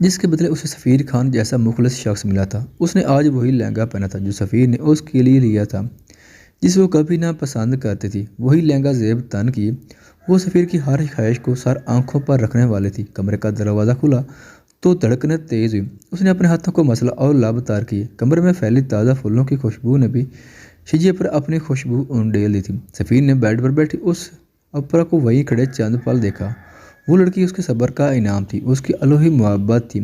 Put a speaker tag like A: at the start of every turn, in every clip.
A: جس کے بدلے اسے سفیر خان جیسا مخلص شخص ملا تھا۔ اس نے آج وہی لہنگا پہنا تھا جو سفیر نے اس کے لیے لیا تھا، جس وہ کبھی نہ پسند کرتی تھی۔ وہی لہنگا زیب تن کی وہ سفیر کی ہر خواہش کو سر آنکھوں پر رکھنے والی تھی۔ کمرے کا دروازہ کھلا تو دھڑکنیں تیز ہوئی۔ اس نے اپنے ہاتھوں کو مسلا اور لب تار کیے۔ کمرے میں پھیلی تازہ پھولوں کی خوشبو نے بھی شجیہ پر اپنی خوشبو انڈیل دی تھی۔ سفیر نے بیڈ پر بیٹھی اس اپرا کو وہیں کھڑے چند پل دیکھا۔ وہ لڑکی اس کے صبر کا انعام تھی، اس کی الوہی محبت تھی۔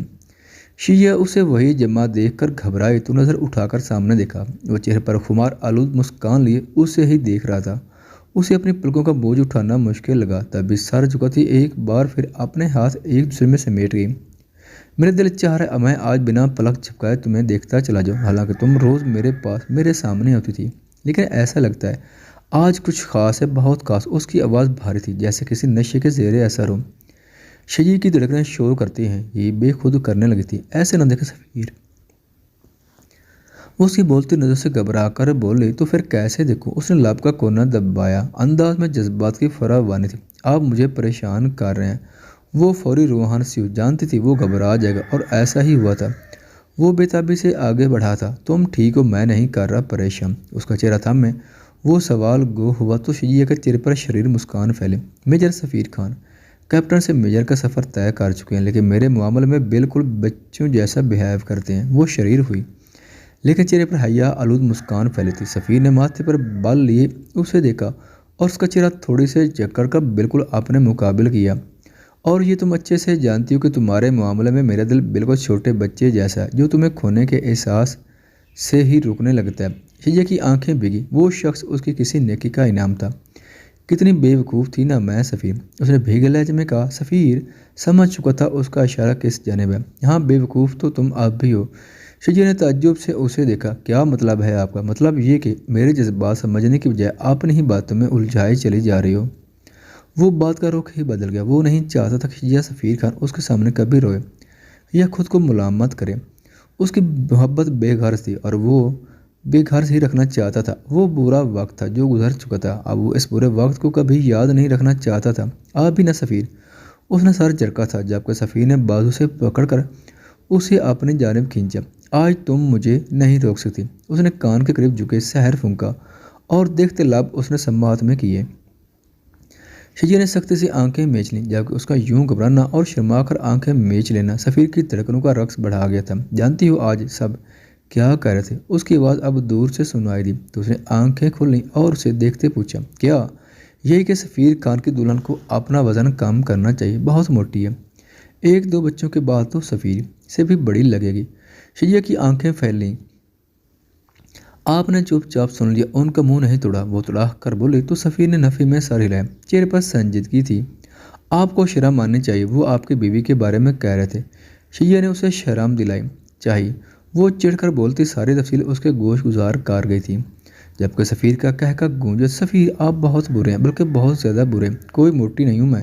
A: شجیہ اسے وہی جمع دیکھ کر گھبرائی تو نظر اٹھا کر سامنے دیکھا۔ وہ چہرے پر خمار آلود مسکان لیے اسے ہی دیکھ رہا تھا۔ اسے اپنی پلکوں کا بوجھ اٹھانا مشکل لگا، تبھی سر جھکاتی ایک بار پھر اپنے ہاتھ ایک دوسرے میں سمیٹ گئی۔ میرا دل چاہ رہا ہے میں آج بنا پلک جھپکائے تمہیں دیکھتا چلا جاؤں، حالانکہ تم روز میرے پاس میرے سامنے ہوتی تھی، لیکن ایسا لگتا ہے آج کچھ خاص ہے، بہت خاص۔ اس کی آواز بھاری تھی جیسے کسی نشے کے زیر اثر ہو۔ شجیہ کی دھڑکنیں شور کرتی ہیں، یہ بے خود کرنے لگی تھی۔ ایسے نہ دیکھے سفیر، وہ اس کی بولتی نظر سے گھبرا کر بولی۔ تو پھر کیسے دیکھوں؟ اس نے لب کا کونا دبایا، انداز میں جذبات کی فراوانی تھی۔ آپ مجھے پریشان کر رہے ہیں۔ وہ فوری روحان سی ہو جانتی تھی وہ گھبرا جائے گا، اور ایسا ہی ہوا تھا۔ وہ بے تابی سے آگے بڑھا تھا۔ تم ٹھیک ہو؟ میں نہیں کر رہا پریشان۔ اس کا چہرہ تھامے وہ سوال گو ہوا تو شجیہ کے چہرے پر شریر مسکان پھیلی۔ میجر سفیر خان کیپٹن سے میجر کا سفر طے کر چکے ہیں، لیکن میرے معاملے میں بالکل بچوں جیسا بہیو کرتے ہیں۔ وہ شریر ہوئی، لیکن چہرے پر حیا آلود مسکان پھیلی تھی۔ سفیر نے ماتھے پر بل لیے اسے دیکھا اور اس کا چہرہ تھوڑی سے جکڑ کر بالکل اپنے مقابل کیا۔ اور یہ تم اچھے سے جانتی ہو کہ تمہارے معاملے میں میرا دل بالکل چھوٹے بچے جیسا ہے جو تمہیں کھونے کے احساس سے ہی رکنے لگتا ہے۔ شجیہ کی آنکھیں بھیگی۔ وہ شخص اس کی کسی نیکی کا انعام تھا۔ کتنی بے وقوف تھی نا میں سفیر، اس نے بھیگے لہجے میں کہا۔ سفیر سمجھ چکا تھا اس کا اشارہ کس جانب ہے۔ ہاں، بے وقوف تو تم اب بھی ہو۔ شجیہ نے تعجب سے اسے دیکھا۔ کیا مطلب ہے آپ کا؟ مطلب یہ کہ میرے جذبات سمجھنے کی بجائے آپ اپنی ہی باتوں میں الجھائی چلی جا رہی ہو۔ وہ بات کا رخ ہی بدل گیا۔ وہ نہیں چاہتا تھا کہ شجیہ سفیر خان اس کے سامنے کبھی روئے یا خود کو ملامت کرے۔ اس کی محبت بے غرض تھی اور وہ بے غرض ہی رکھنا چاہتا تھا۔ وہ برا وقت تھا جو گزر چکا تھا، اب وہ اس برے وقت کو کبھی یاد نہیں رکھنا چاہتا تھا۔ آپ بھی نہ سفیر، اس نے سر جھٹکا تھا جبکہ سفیر نے بازو سے پکڑ کر اسے اپنی جانب کھینچا۔ آج تم مجھے نہیں روک سکتی، اس نے کان کے قریب جھکے سحر پھونکا اور دیکھتے لب اس نے سماعت میں کیے۔ شجیہ نے سختی سے آنکھیں میچ لیں، جبکہ اس کا یوں گھبرانا اور شرما کر آنکھیں میچ لینا سفیر کی دھڑکنوں کا رقص بڑھا گیا تھا۔ جانتی ہو آج سب کیا کہہ رہے تھے؟ اس کی آواز اب دور سے سنائی دی تو اس نے آنکھیں کھولیں اور اسے دیکھتے پوچھا۔ کیا؟ یہی کہ سفیر خان کی دلہن کو اپنا وزن کم کرنا چاہیے، بہت موٹی ہے، ایک دو بچوں کے بعد تو سفیر سے بھی بڑی لگے گی۔ شجیہ کی آنکھیں پھیلیں۔ آپ نے چپ چاپ سن لیا، ان کا منہ نہیں توڑا۔ وہ تڑا کر بولے تو سفیر نے نفی میں سر ہلایا، چہرے پر سنجیدگی تھی۔ آپ کو شرم آنی چاہیے، وہ آپ کی بیوی کے بارے میں کہہ رہے تھے۔ شجیہ نے اسے شرم دلائی چاہیے، وہ چڑھ کر بولتی ساری تفصیل اس کے گوش گزار کر گئی تھی، جبکہ سفیر کا کہکا گونجا۔ سفیر آپ بہت برے ہیں، بلکہ بہت زیادہ برے ہیں۔ کوئی موٹی نہیں ہوں میں،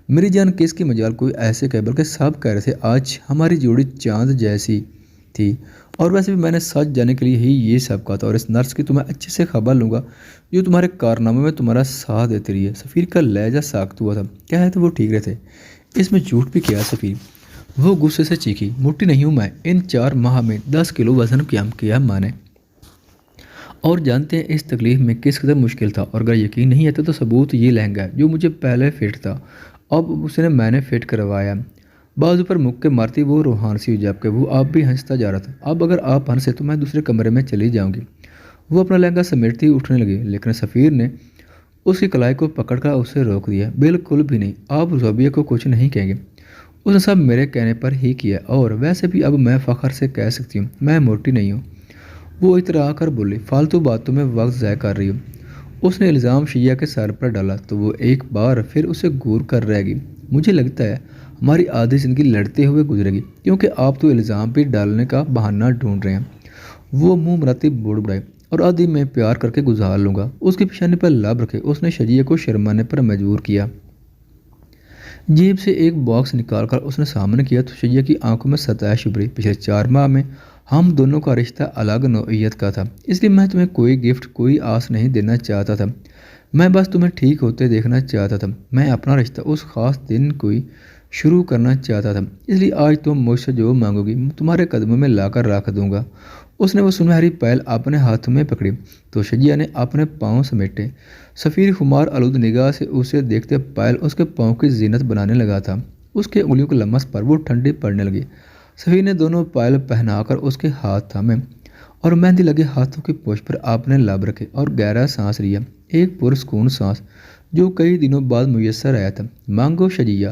A: میری جان کس کی مجال کوئی ایسے کہے، بلکہ سب کہہ رہے تھے آج ہماری جوڑی چاند جیسی تھی۔ اور ویسے بھی میں نے سچ جاننے کے لیے ہی یہ سب کہا تھا، اور اس نرس کی تمہیں اچھے سے خبر لوں گا جو تمہارے کارناموں میں تمہارا ساتھ دیتی رہی ہے۔ سفیر کا لہجہ ساخت ہوا تھا، کہہ رہے تھے وہ ٹھیک رہے تھے، اس میں جھوٹ بھی کیا سفیر؟ وہ غصے سے چیخی۔ موٹی نہیں ہوں میں، ان 4 ماہ میں 10 کلو وزن کم کیا میں نے، اور جانتے ہیں اس تکلیف میں کس قدر مشکل تھا، اور اگر یقین نہیں آتا تو ثبوت یہ لہنگا ہے جو مجھے پہلے فٹ تھا، اب اسے میں نے فٹ کروایا۔ بازو پر مکے مارتی وہ روحان سی ہوئی، جبکہ وہ آپ بھی ہنستا جا رہا تھا۔ اب اگر آپ ہنسے تو میں دوسرے کمرے میں چلی جاؤں گی۔ وہ اپنا لہنگا سمیٹتی اٹھنے لگی، لیکن سفیر نے اس کی کلائی کو پکڑ کر اسے روک دیا۔ بالکل بھی نہیں، آپ رضویہ کو کچھ نہیں کہیں گے، اس نے سب میرے کہنے پر ہی کیا، اور ویسے بھی اب میں فخر سے کہہ سکتی ہوں میں موٹی نہیں ہوں۔ وہ اترا کر بولی، فالتو باتوں میں وقت ضائع کر رہی ہوں۔ اس نے الزام شجیہ کے سر پر ڈالا تو وہ ایک بار پھر اسے گور کر رہ گئی۔ مجھے لگتا ہے ہماری آدھی زندگی لڑتے ہوئے گزرے گی، کیونکہ آپ تو الزام بھی ڈالنے کا بہانہ ڈھونڈ رہے ہیں۔ وہ منہ مراتی بڑبڑائے، اور آدھی میں پیار کر کے گزار لوں گا۔ اس کی پیشانی پر لب رکھے اس نے شجیہ کو شرمانے پر مجبور کیا۔ جیب سے ایک باکس نکال کر اس نے سامنے کیا تو شجیہ کی آنکھوں میں ستائش ابھری۔ پچھلے 4 ماہ میں ہم دونوں کا رشتہ الگ نوعیت کا تھا، اس لیے میں تمہیں کوئی گفٹ کوئی آس نہیں دینا چاہتا تھا، میں بس تمہیں ٹھیک ہوتے دیکھنا چاہتا تھا۔ میں اپنا رشتہ اس خاص دن کوئی شروع کرنا چاہتا تھا، اس لیے آج تم مجھ سے جو مانگو گی تمہارے قدموں میں لا کر رکھ دوں گا۔ اس نے وہ سنہری پائل اپنے ہاتھوں میں پکڑی تو شجیہ نے اپنے پاؤں سمیٹے۔ سفیر خمار آلود نگاہ سے اسے دیکھتے پائل اس کے پاؤں کی زینت بنانے لگا تھا۔ اس کے انگلیوں کے لمس پر وہ ٹھنڈی پڑنے لگی۔ سفیر نے دونوں پائل پہنا کر اس کے ہاتھ تھامے اور مہندی لگے ہاتھوں کی پوچھ پر آپ نے لب رکھے اور گہرا سانس لیا، ایک پرسکون سانس جو کئی دنوں بعد میسر آیا تھا۔ مانگو شجیہ۔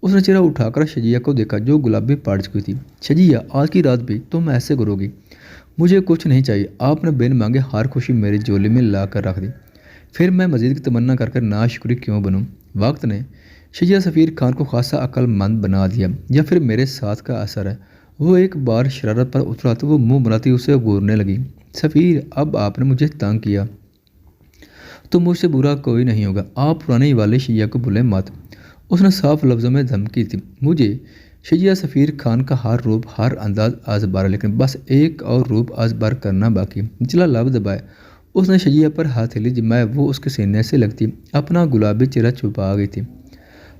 A: اس نے چہرہ اٹھا کر شجیہ کو دیکھا جو گلابی پڑ چکی تھی۔ شجیہ، آج کی رات بھی تم ایسے کرو گی؟ مجھے کچھ نہیں چاہیے، آپ نے بن مانگے ہر خوشی میری جولی میں لا کر رکھ دی، پھر میں مزید کی تمنا کر کر ناشکری کیوں بنوں؟ وقت نے شجیہ سفیر خان کو خاصا عقل مند بنا دیا، یا پھر میرے ساتھ کا اثر ہے؟ وہ ایک بار شرارت پر اترا تو وہ منہ بناتی اسے گورنے لگی۔ سفیر، اب آپ نے مجھے تنگ کیا تو مجھ سے برا کوئی نہیں ہوگا، آپ پرانے والے شجیہ کو بھولیں مت۔ اس نے صاف لفظوں میں دھمکی دی۔ مجھے شجیہ سفیر خان کا ہر روپ ہر انداز آزبار ہے، لیکن بس ایک اور روپ آزبار کرنا باقی۔ نچلا لب دبائے اس نے شجیہ پر ہتھیلی جمائے، وہ اس کے سینے سے لگتی اپنا گلابی چہرہ چھپا گئی تھی۔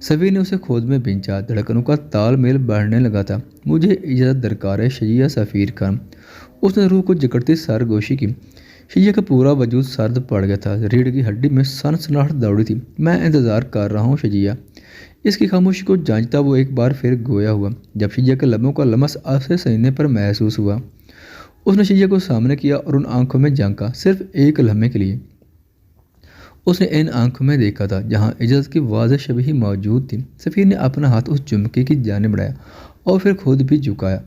A: سفیر نے اسے خود میں بھینچا، دھڑکنوں کا تال میل بڑھنے لگا تھا۔ مجھے اجازت درکار ہے شجیہ سفیر خان۔ اس نے روح کو جکڑتی سرگوشی کی۔ شجیہ کا پورا وجود سرد پڑ گیا تھا، ریڑھ کی ہڈی میں سنسناہٹ دوڑی تھی۔ میں انتظار کر رہا ہوں شجیہ۔ اس کی خاموشی کو جانچتا وہ ایک بار پھر گویا ہوا، جب شجیہ کے لبوں کا لمس اسے سینے پر محسوس ہوا۔ اس نے شجیہ کو سامنے کیا اور ان آنکھوں میں جھانکا، صرف ایک لمحے کے لیے۔ اس نے ان آنکھوں میں دیکھا تھا جہاں اجازت کی واضح شبیہ موجود تھی۔ سفیر نے اپنا ہاتھ اس جھمکے کی جانب بڑھایا اور پھر خود بھی جھکایا۔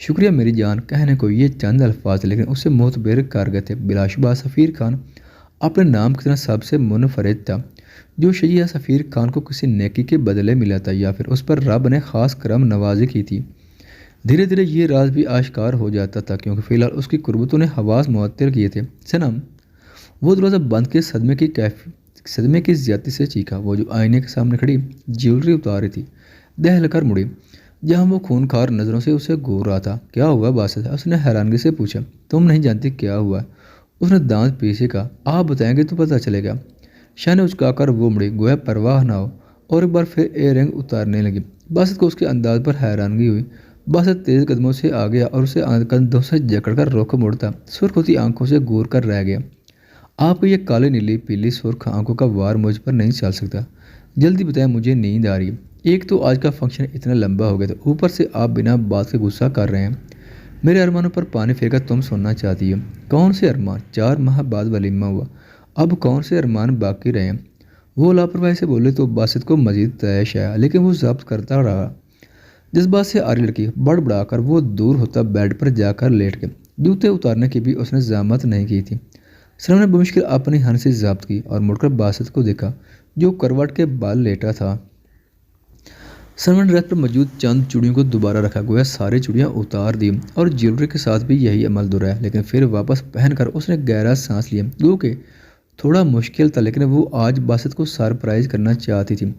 A: شکریہ میری جان، کہنے کو یہ چند الفاظ تھے لیکن اسے معتبر کر گئے تھے۔ بلا شبہ سفیر خان اپنے نام کی طرح سب سے منفرد تھا۔ جو شجیہ سفیر خان کو کسی نیکی کے بدلے ملا تھا یا پھر اس پر رب نے خاص کرم نوازی کی تھی، دھیرے دھیرے یہ راز بھی آشکار ہو جاتا تھا، کیونکہ فی الحال اس کی قربتوں نے حواس معطل کیے تھے۔ صنم، وہ دروازہ بند کے صدمے کی زیادتی سے چیخا۔ وہ جو آئینے کے سامنے کھڑی جیولری اتاری تھی دہل کر مڑی، جہاں وہ خونخوار نظروں سے اسے گھور رہا تھا۔ کیا ہوا باسط؟ اس نے حیرانگی سے پوچھا۔ تم نہیں جانتی کیا ہوا؟ اس نے دانت پیسے کہا۔ آپ بتائیں گے تو پتہ چلے گا۔ شانے اچکا کر وہ مڑی، گویا پرواہ نہ ہو، اور ایک بار پھر اے رنگ اتارنے لگی۔ باسط کو اس کے انداز پر حیرانگی ہوئی۔ باسط تیز قدموں سے آ گیا اور اسے کندھوں سے جکڑ کر رخ موڑتا سرخ ہوتی آنکھوں سے گور کر رہ گیا۔ آپ کی یہ کالی نیلی پیلی سرخ آنکھوں کا وار مجھ پر نہیں چل سکتا، جلدی بتائیں، مجھے نیند آ رہی ہے۔ ایک تو آج کا فنکشن اتنا لمبا ہو گیا تھا، اوپر سے آپ بنا بات کے غصہ کر رہے ہیں۔ میرے ارمانوں پر پانی پھیر کر تم سننا چاہتی ہو۔ کون سے ارمان؟ 4 ماہ بعد ولیمہ ہوا، اب کون سے ارمان باقی رہے ہیں؟ وہ لاپرواہی سے بولے تو باسط کو مزید طیش آیا، لیکن وہ ضبط کرتا رہا۔ جذبات سے آری لڑکی بڑبڑا کر وہ دور ہوتا بیڈ پر جا کر لیٹ گیا۔ جوتے اتارنے کی بھی اس نے زحمت نہیں کی تھی۔ سنم نے بمشکل اپنی ہنسی ضبط کی اور مڑ کر باسط کو دیکھا جو کروٹ کے بال لیٹا تھا۔ سنم نے رت پر موجود چند چوڑیوں کو دوبارہ رکھا، گویا ساری چوڑیاں اتار دی، اور جیولری کے ساتھ بھی یہی عمل دہرایا، لیکن پھر واپس پہن کر اس نے گہرا سانس لیا۔ گو کہ تھوڑا مشکل تھا، لیکن وہ آج باسط کو سرپرائز کرنا چاہتی تھی۔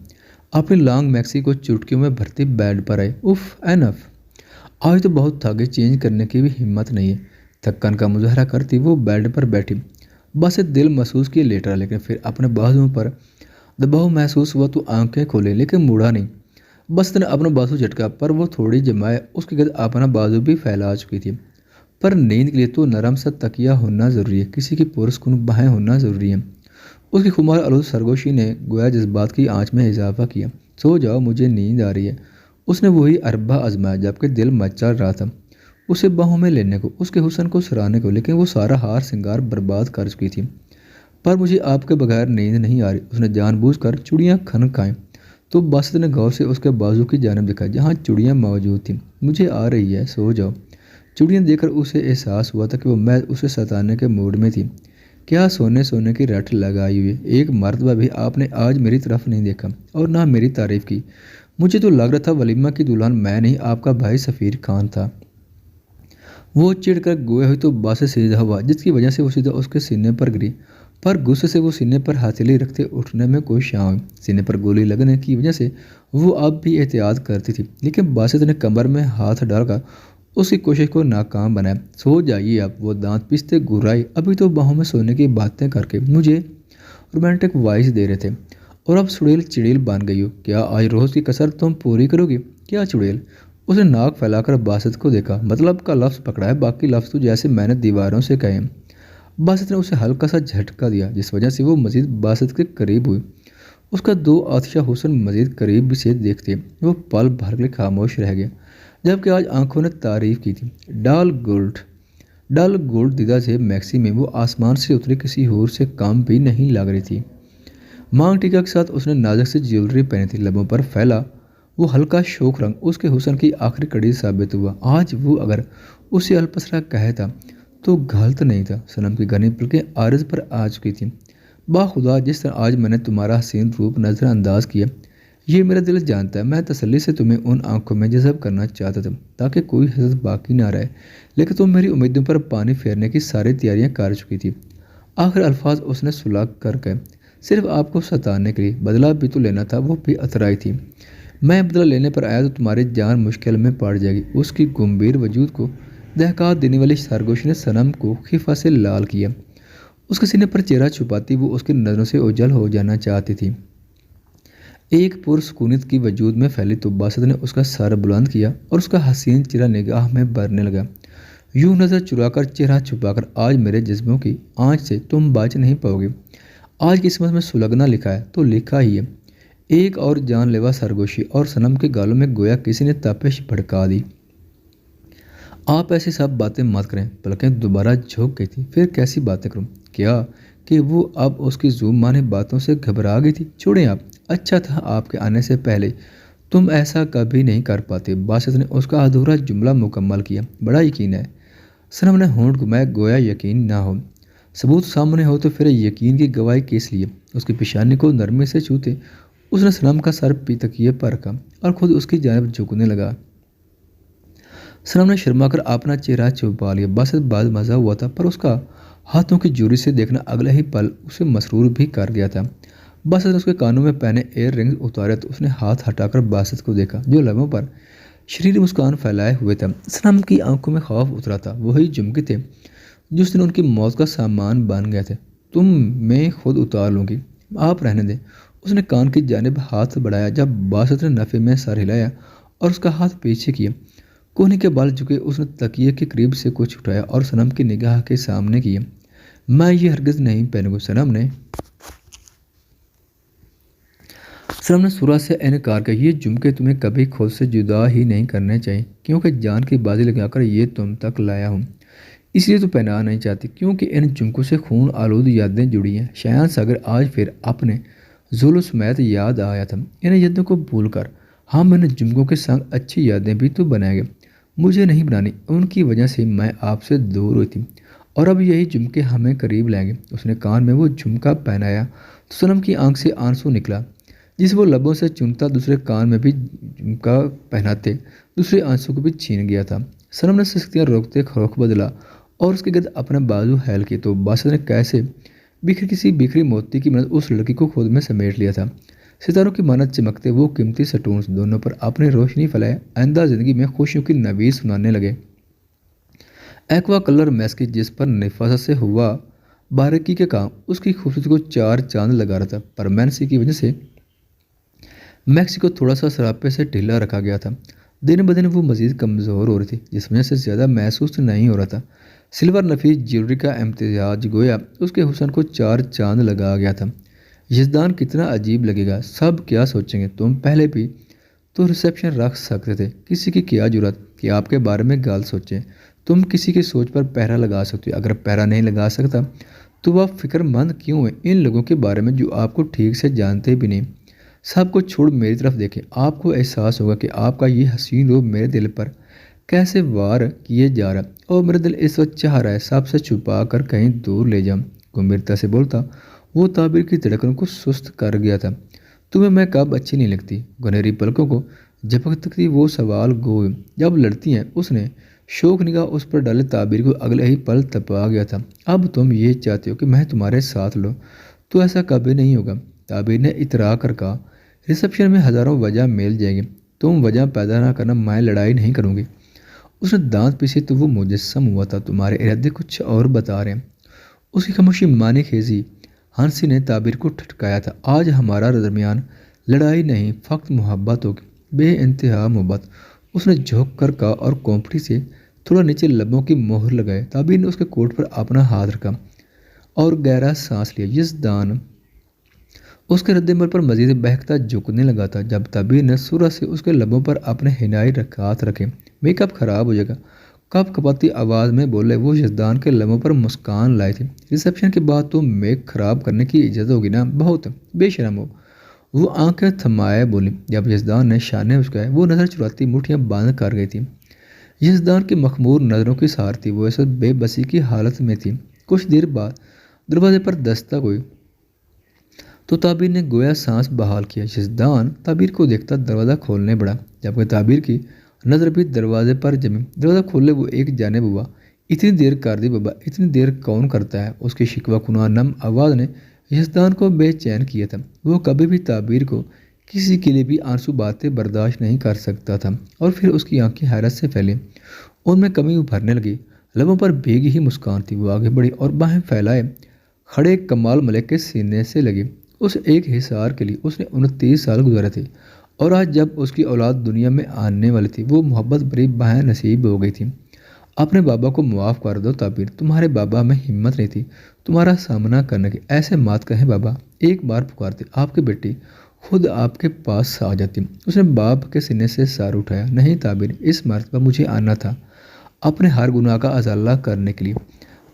A: اپنی لانگ میکسی کو چٹکیوں میں بھرتی بیڈ پر آئی۔ اف اینف، آج تو بہت تھک گئی، چینج کرنے کی بھی ہمت نہیں ہے۔ تھکن کا مظاہرہ کرتی وہ بیڈ پر بیٹھی۔ باسط دل محسوس کیے لیٹ رہا، لیکن پھر اپنے بازوؤں پر دباؤ محسوس ہوا تو آنکھیں کھولے، لیکن مڑا نہیں۔ باسط نے اپنا بازو جھٹکا، پر وہ تھوڑی جمائے اس کے گرد اپنا بازو بھی پھیلا چکی تھی۔ پر نیند کے لیے تو نرم سا تکیہ ہونا ضروری ہے، کسی کی پرسکون بہیں ہونا ضروری ہے۔ اس کی خمار آلود سرگوشی نے گویا جذبات کی آنچ میں اضافہ کیا۔ سو جاؤ، مجھے نیند آ رہی ہے۔ اس نے وہی اربہ آزمایا جبکہ دل مچل رہا تھا اسے باہوں میں لینے کو، اس کے حسن کو سراہنے کو، لیکن وہ سارا ہار سنگار برباد کر چکی تھی۔ پر مجھے آپ کے بغیر نیند نہیں آ رہی، اس نے جان بوجھ کر چوڑیاں کھنکائیں تو باسط نے غور سے اس کے بازو کی جانب دیکھا جہاں چوڑیاں موجود تھیں۔ مجھے آ رہی ہے، سو جاؤ۔ چوڑیاں دیکھ کر اسے احساس ہوا تھا کہ وہ محض اسے ستانے کے موڈ میں تھی۔ کیا سونے کی رٹ لگائی ہوئی ہے، ایک مرتبہ بھی آپ نے آج میری طرف نہیں دیکھا اور نہ میری تعریف کی۔ مجھے تو لگ رہا تھا ولیمہ کی دلہن میں نہیں، آپ کا بھائی سفیر خان تھا۔ وہ چڑھ کر گویا ہوئی تو باسط سیدھا ہوا، جس کی وجہ سے وہ سیدھا اس کے سینے پر گری۔ پر غصے سے وہ سینے پر ہتھیلی رکھتے اٹھنے میں کوئی شاں ہوئی۔ سینے پر گولی لگنے کی وجہ سے وہ اب بھی احتیاط کرتی تھی، لیکن باسط نے کمر میں ہاتھ ڈال کر اس کی کوشش کو ناکام بنایا۔ سو جائیے اب، وہ دانت پیستے گھرائی، ابھی تو باہوں میں سونے کی باتیں کر کے مجھے رومانٹک وائس دے رہے تھے، اور اب چڑیل چڑیل بن گئی ہو، کیا آج روز کی کسر تم پوری کرو گی؟ کیا چڑیل؟ اس نے ناک پھیلا کر باسط کو دیکھا۔ مطلب کا لفظ پکڑا ہے، باقی لفظ تو جیسے میں نے دیواروں سے کہے ہیں۔ باسط نے اسے ہلکا سا جھٹکا دیا، جس وجہ سے وہ مزید باسط کے قریب ہوئی۔ اس کا دو آتشہ حسن مزید قریب سے دیکھتے وہ پل بھر کے خاموش رہ گیا، جبکہ آج آنکھوں نے تعریف کی تھی۔ ڈال گولڈ دیدہ سے میکسی میں وہ آسمان سے اتری کسی حور سے کم بھی نہیں لگ رہی تھی۔ مانگ ٹیکا کے ساتھ اس نے نازک سے جیولری پہنی تھی، لبوں پر پھیلا وہ ہلکا شوخ رنگ اس کے حسن کی آخری کڑی ثابت ہوا۔ آج وہ اگر اسے الپسرا کہتا تو غلط نہیں تھا۔ صنم کی گھنی پلکیں عارض پر آ چکی تھیں۔ باخدا، جس طرح آج میں نے تمہارا حسین روپ نظر انداز کیا، یہ میرا دل جانتا ہے۔ میں تسلی سے تمہیں ان آنکھوں میں جذب کرنا چاہتا تھا تاکہ کوئی حسد باقی نہ رہے، لیکن تم میری امیدوں پر پانی پھیرنے کی ساری تیاریاں کر چکی تھی۔ آخر الفاظ اس نے سلاگ کر کے، صرف آپ کو ستانے کے لیے بدلہ بھی تو لینا تھا۔ وہ بھی اترائی تھی۔ میں بدلہ لینے پر آیا تو تمہاری جان مشکل میں پڑ جائے گی۔ اس کی گمبھیر وجود کو دہکا دینے والی سرگوشی نے صنم کو خفا سے لال کیا۔ اس کے سینے پر چہرہ چھپاتی وہ اس کی نظروں سے اوجھل ہو جانا چاہتی تھی۔ ایک پرسکونیت کی وجود میں پھیلی تو باسط نے اس کا سر بلند کیا اور اس کا حسین چہرہ نگاہ میں بھرنے لگا۔ یوں نظر چرا کر، چہرہ چھپا کر، آج میرے جذبوں کی آنچ سے تم بچ نہیں پاؤ گے۔ آج قسمت میں سلگنا لکھا ہے تو لکھا ہی ہے۔ ایک اور جان لیوا سرگوشی اور صنم کے گالوں میں گویا کسی نے تپش بھڑکا دی۔ آپ ایسی سب باتیں مت کریں۔ پلکیں دوبارہ جھک گئی تھی۔ پھر کیسی باتیں کروں؟ کیا کہ وہ اب اس کی زوم مانے باتوں سے گھبرا گئی تھی۔ چھوڑیں آپ، اچھا تھا آپ کے آنے سے پہلے تم ایسا کبھی نہیں کر پاتے۔ باسط نے اس کا ادھورا جملہ مکمل کیا۔ بڑا یقین ہے۔ صنم نے ہونٹ گھمائے گویا یقین نہ ہو۔ ثبوت سامنے ہو تو پھر یقین کی گواہی کس لیے؟ اس کی پیشانی کو نرمی سے چھوتے اس نے صنم کا سر تکیے پر رکھا اور خود اس کی جانب جھکنے لگا۔ صنم نے شرما کر اپنا چہرہ چھپا لیا۔ باسط بعد مزہ ہوا تھا، پر اس کا ہاتھوں کی جوری سے دیکھنا اگلے ہی پل اسے مسرور بھی کر گیا تھا۔ باسط نے اس کے کانوں میں پہنے ایئر رنگز اتارے تو اس نے ہاتھ ہٹا کر باسط کو دیکھا، جو لبوں پر شریر مسکان پھیلائے ہوئے تھا۔ صنم کی آنکھوں میں خوف اترا تھا۔ وہی جھمکے تھے جس دن ان کی موت کا سامان بن گئے تھے۔ تم میں خود اتار لوں گی، آپ رہنے دیں۔ اس نے کان کی جانب ہاتھ بڑھایا جب باسط نے نفی میں سر ہلایا اور اس کا ہاتھ پیچھے کیا۔ کوہنی کے بال جھکے اس نے تکیے کے قریب سے کچھ اٹھایا اور صنم کی نگاہ کے سامنے کیا۔ میں یہ ہرگز نہیں پہنوں گا۔ صنم نے سرا سے انکار کیا۔ یہ جھمکے تمہیں کبھی خود سے جدا ہی نہیں کرنے چاہیے، کیونکہ جان کی بازی لگا کر یہ تم تک لایا ہوں، اس لیے تو پہنا نہیں چاہتی، کیونکہ ان جھمکوں سے خون آلود یادیں جڑی ہیں۔ شایان ساگر آج پھر اپنے ذل و سمیت یاد آیا تھا۔ ان یادوں کو بھول کر ہم ان جھمکوں کے سنگ اچھی یادیں بھی تو بنائیں گے۔ مجھے نہیں بنانی، ان کی وجہ سے میں آپ سے دور ہوئی تھی، اور اب یہی جھمکے ہمیں قریب لائیں گے۔ اس نے کان میں وہ جھمکا پہنایا تو صنم کی آنکھ سے آنسو نکلا، جس وہ لبوں سے چمتا دوسرے کان میں بھی جھمکا پہناتے دوسرے آنسو کو بھی چھین گیا تھا۔ صنم نے سختیاں روکتے رخ بدلا اور اس کے گرد اپنے بازو ہیل کیے تو باسط نے کیسے کسی بکھری موتی کی مدد اس لڑکی کو خود میں سمیٹ لیا تھا۔ ستاروں کی مانند چمکتے وہ قیمتی سٹونز دونوں پر اپنی روشنی پھیلائے آئندہ زندگی میں خوشیوں کی نوید سنانے لگے۔ ایکوا کلر میسکی جس پر نفاست سے ہوا باریکی کے کام اس کی خوبصورتی کو چار چاند لگا رہا تھا، پر مینسی کی وجہ سے میکسی کو تھوڑا سا سراپے سے ڈھیلا رکھا گیا تھا۔ دن بدن وہ مزید کمزور ہو رہی تھی، جس وجہ سے زیادہ محسوس نہیں ہو رہا تھا۔ سلور نفیس جیولری کا امتزاج گویا اس کے حسن کو چار چاند لگا گیا تھا۔ یزدان کتنا عجیب لگے گا، سب کیا سوچیں گے؟ تم پہلے بھی تو ریسیپشن رکھ سکتے تھے، کسی کی کیا جرات کہ آپ کے بارے میں غلط سوچیں؟ تم کسی کی سوچ پر پہرا لگا سکتے ہو، اگر پہرا نہیں لگا سکتا تو آپ فکر مند کیوں ہیں ان لوگوں کے بارے میں جو آپ کو ٹھیک سے جانتے بھی نہیں؟ سب کو چھوڑ میری طرف دیکھیں، آپ کو احساس ہوگا کہ آپ کا یہ حسین روپ میرے دل پر کیسے وار کیے جا رہا ہے، اور میرا دل اس وقت چاہ رہا ہے سب سے چھپا کر کہیں دور لے جاؤں۔ گمبھیرتا سے بولتا وہ تعبیر کی دھڑکنوں کو سست کر گیا تھا۔ تمہیں میں کب اچھی نہیں لگتی؟ گنہری پلکوں کو جھپکتی وہ سوال گو جب لڑتی ہیں۔ اس نے شوق نگاہ اس پر ڈالے تعبیر کو اگلے ہی پل تپا گیا تھا۔ اب تم یہ چاہتے ہو کہ میں تمہارے ساتھ لوں تو ایسا کبھی نہیں ہوگا، تعبیر نے اترا کر کہا۔ ریسیپشن میں ہزاروں وجہ مل جائے گی، تم وجہ پیدا نہ کرنا، میں لڑائی نہیں کروں گی۔ اس نے دانت پیسے تو وہ مجسم ہوا تھا۔ تمہارے ارادے کچھ اور بتا رہے ہیں۔ اس کی خاموشی معنی خیزی ہنسی نے تعبیر کو ٹھٹکایا تھا۔ آج ہمارا درمیان لڑائی نہیں، فقط محبت ہوگی، بے انتہا محبت۔ اس نے جھک کر کہا اور کونپٹی سے تھوڑا نیچے لبوں کی مہر لگائے۔ تعبیر نے اس کے کوٹ پر اپنا ہاتھ رکھا اور گہرا سانس لیا۔ یزدان اس کے رد عمل پر مزید بہکتا جھکنے لگا تھا جب تعبیر نے سرعت سے اس کے لبوں پر اپنے حنائی ہاتھ رکھے۔ میک اپ خراب ہو جائے گا، کپ کپاتی آواز میں بولے وہ یزدان کے لبوں پر مسکان لائے تھے۔ ریسیپشن کے بعد تو میک خراب کرنے کی اجازت ہوگی نا، بہت بے شرم ہو۔ وہ آنکھیں تھمائے بولی۔ جب یزدان نے شانے اچکائے وہ نظر چراتی مٹھیاں باندھ کر گئی تھی۔ یزدان کی مخمور نظروں کی سار تھی، وہ اس وقت بے بسی کی حالت میں تھی۔ کچھ دیر بعد دروازے پر دستک ہوئی تو تعبیر نے گویا سانس بحال کیا۔ یزدان تعبیر کو دیکھتا دروازہ کھولنے بڑھا، جبکہ تعبیر کی نظر بھی دروازے پر جمی۔ دروازہ کھولے وہ ایک جانب ہوا۔ اتنی دیر کر دی بابا، اتنی دیر کون کرتا ہے؟ اس کی شکوہ کناں نم آواز نے یزدان کو بے چین کیا تھا۔ وہ کبھی بھی تعبیر کو کسی کے لیے بھی آنسو باتیں برداشت نہیں کر سکتا تھا۔ اور پھر اس کی آنکھیں حیرت سے پھیلیں، ان میں کمی ابھرنے لگی، لبوں پر بھیگی ہی مسکان تھی۔ وہ آگے بڑھی اور باہیں پھیلائے کھڑے کمال ملک کے سینے سے لگی۔ اس ایک حصار کے لیے اس نے 29 سال گزارے تھے، اور آج جب اس کی اولاد دنیا میں آنے والی تھی وہ محبت بھری باہیں نصیب ہو گئی تھیں۔ اپنے بابا کو معاف کر دو تعبیر، تمہارے بابا میں ہمت نہیں تھی تمہارا سامنا کرنے کی، ایسے مات کہیں بابا، ایک بار پکارتے آپ کی بیٹی خود آپ کے پاس آ جاتی۔ اس نے باپ کے سینے سے سر اٹھایا۔ نہیں تعبیر، اس مرتبہ مجھے آنا تھا اپنے ہر گناہ کا ازالہ کرنے کے لیے۔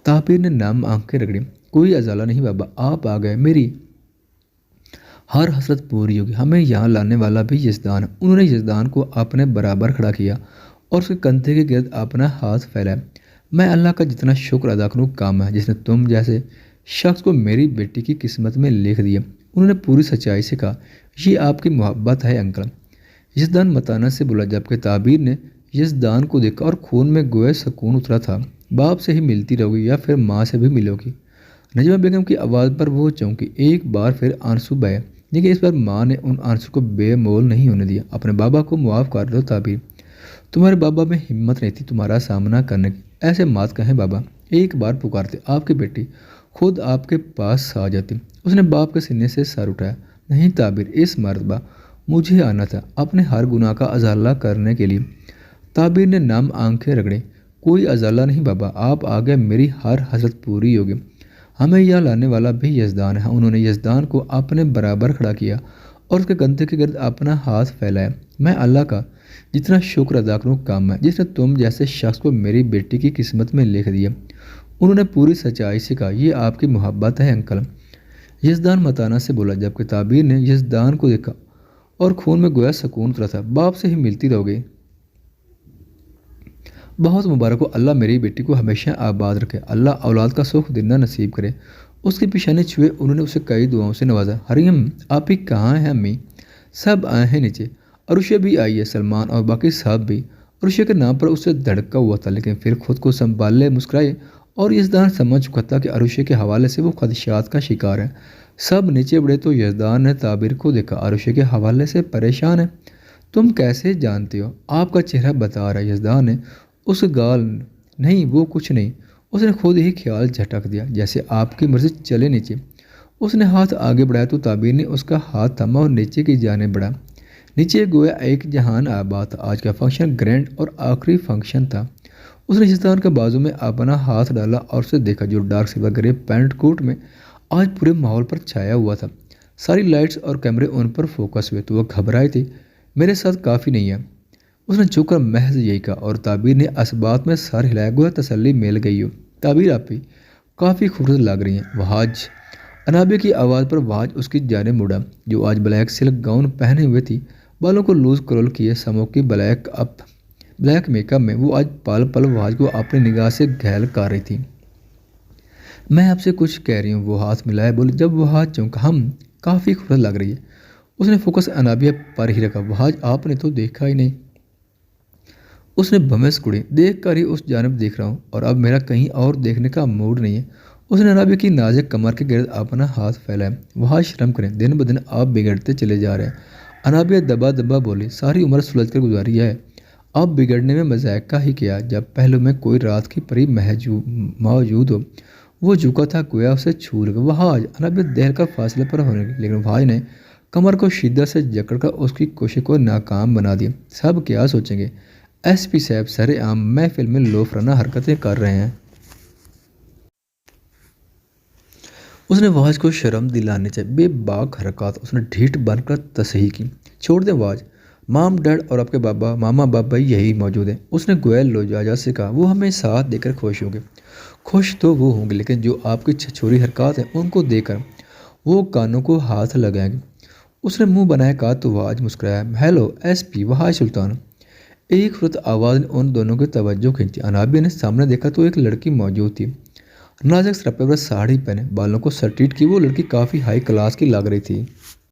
A: تعبیر نے نم آنکھیں رگڑی۔ کوئی ازالہ نہیں بابا، آپ آ گئے، میری ہر حسرت پوری ہوگی۔ ہمیں یہاں لانے والا بھی یزدان ہے۔ انہوں نے یزدان کو اپنے برابر کھڑا کیا اور اس کے کندھے کے گرد اپنا ہاتھ پھیلایا۔ میں اللہ کا جتنا شکر ادا کروں کام ہے، جس نے تم جیسے شخص کو میری بیٹی کی قسمت میں لکھ دیا۔ انہوں نے پوری سچائی سے کہا، یہ آپ کی محبت ہے انکل۔ یزدان متانت سے بولا، جبکہ تعبیر نے یزدان کو دیکھا اور خون میں گویا سکون اترا تھا۔ باپ سے ہی ملتی رہو گی یا پھر ماں سے بھی ملو گی؟ نجمہ بیگم کی آواز پر وہ چونکی، ایک بار پھر آنسو بہے، لیکن اس بار ماں نے ان آنسو کو بے مول نہیں ہونے دیا۔ اپنے بابا کو معاف کر دو تعبیر، تمہارے بابا میں ہمت نہیں تھی تمہارا سامنا کرنے کی، ایسے مات کہیں بابا، ایک بار پکارتے آپ کی بیٹی خود آپ کے پاس آ جاتی۔ اس نے باپ کے سینے سے سر اٹھایا۔ نہیں تعبیر، اس مرتبہ مجھے آنا تھا اپنے ہر گناہ کا ازالہ کرنے کے لیے۔ تعبیر نے نم آنکھیں رگڑیں۔ کوئی ازالہ نہیں بابا، آپ آ گئے، میری ہر حسرت پوری ہوگی۔ ہمیں یہاں لانے والا بھی یزدان ہے۔ انہوں نے یزدان کو اپنے برابر کھڑا کیا اور اس کے کندھے کے گرد اپنا ہاتھ پھیلایا۔ میں اللہ کا جتنا شکر ادا کروں کام ہے، جس نے تم جیسے شخص کو میری بیٹی کی قسمت میں لکھ دیا۔ انہوں نے پوری سچائی سے کہا، یہ آپ کی محبت ہے انکل۔ یزدان متانت سے بولا، جبکہ تعبیر نے یزدان کو دیکھا اور خون میں گویا سکون اترا تھا۔ باپ سے ہی ملتی رہو گے؟ بہت مبارک ہو، اللہ میری بیٹی کو ہمیشہ آباد رکھے، اللہ اولاد کا سکھ دینا نصیب کرے۔ اس کی پیشانی چھوئے انہوں نے اسے کئی دعاؤں سے نوازا۔ ہریم آپ ہی کہاں ہیں امی؟ سب آئے ہیں نیچے، عروشہ بھی آئی ہے، سلمان اور باقی صاحب بھی۔ عروشہ کے نام پر اسے دھڑکا ہوا تھا، لیکن پھر خود کو سنبھالے مسکرائے اور یزدان سمجھ چکا تھا کہ عروشہ کے حوالے سے وہ خدشات کا شکار ہے۔ سب نیچے بڑھے تو یزدان نے تعبیر کو دیکھا، عروشہ کے حوالے سے پریشان ہے؟ تم کیسے جانتے ہو؟ آپ کا چہرہ بتا رہا ہے۔ یزدان نے اس گال نہیں، وہ کچھ نہیں، اس نے خود ہی خیال جھٹک دیا، جیسے آپ کی مرضی چلے نیچے۔ اس نے ہاتھ آگے بڑھایا تو تعبیر نے اس کا ہاتھ تھاما اور نیچے کی جانب بڑھا۔ نیچے گویا ایک جہان آباد تھا۔ آج کا فنکشن گرینڈ اور آخری فنکشن تھا۔ اس نے یزدان کے بازو میں اپنا ہاتھ ڈالا اور اسے دیکھا جو ڈارک سلور گرے پینٹ کوٹ میں آج پورے ماحول پر چھایا ہوا تھا۔ ساری لائٹس اور کیمرے ان پر فوکس ہوئے تو وہ گھبرائے تھے۔ میرے ساتھ کافی نہیں ہے، اس نے جھک کر محض یہی کہا، اور تعبیر نے اسبات میں سر ہلایا گویا تسلی مل گئی ہو۔ تعبیر آپ بھی کافی خوبصورت لگ رہی ہیں۔ وہاج انابیہ کی آواز پر وہاج اس کی جانب مڑا، جو آج بلیک سلک گاؤن پہنے ہوئے تھی، بالوں کو لوز کرول کیے، سموکی بلیک میک اپ میں وہ آج پل پل وہاج کو اپنی نگاہ سے گھیل کر رہی تھی۔ میں آپ سے کچھ کہہ رہی ہوں، وہ ہاتھ ملائے بولی۔ جب وہاج چونکا، ہم کافی خوبصورت لگ رہی ہے۔ اس نے فوکس انابیہ پر ہی رکھا۔ وہاج آپ نے تو دیکھا ہی نہیں؟ اس نے بھمس کڑی، دیکھ کر ہی اس جانب دیکھ رہا ہوں، اور اب میرا کہیں اور دیکھنے کا موڈ نہیں ہے۔ اس نے انابیہ کی نازک کمر کے گرد اپنا ہاتھ پھیلایا۔ وہاج شرم کریں، دن بدن آپ بگڑتے چلے جا رہے ہیں۔ انابیہ دبا دبا بولی، ساری عمر سلجھ کر گزاری ہے، اب بگڑنے میں مذائقہ ہی کیا جب پہلو میں کوئی رات کی پری موجود ہو۔ وہ جھکا تھا گویا اسے چھو لگا۔ وہاج انابیہ دیر کا فاصلے پر ہونے لگی، لیکن وہاج نے کمر کو شدت سے جکڑ کر اس کی کوشش کو ناکام بنا دیا۔ سب کیا سوچیں گے؟ ایس پی صاحب سر عام محفل میں لوفرانہ حرکتیں کر رہے ہیں۔ اس نے وہاج کو شرم دلانے چاہیے۔ بے باک حرکات اس نے ڈھیٹ بن کر تصحیح کی۔ چھوڑ دیں وہاج، مام ڈیڈ اور آپ کے ماما بابا یہی موجود ہیں۔ اس نے گویا لجاجت سے کہا، وہ ہمیں ساتھ دے کر خوش ہوں گے۔ خوش تو وہ ہوں گے، لیکن جو آپ کی چھچوری حرکات ہیں ان کو دیکھ کر وہ کانوں کو ہاتھ لگائیں گے۔ اس نے منہ بنائے کہا تو Wahaj مسکرایا، hello S P Wahaj سلطان۔ ایک خرد آواز نے ان دونوں کی توجہ کھینچی۔ انابیہ نے سامنے دیکھا تو ایک لڑکی موجود تھی، نازک سرپے پر ساڑی پہنے، بالوں کو سٹریٹ کی۔ وہ لڑکی کافی ہائی کلاس کی لگ رہی تھی۔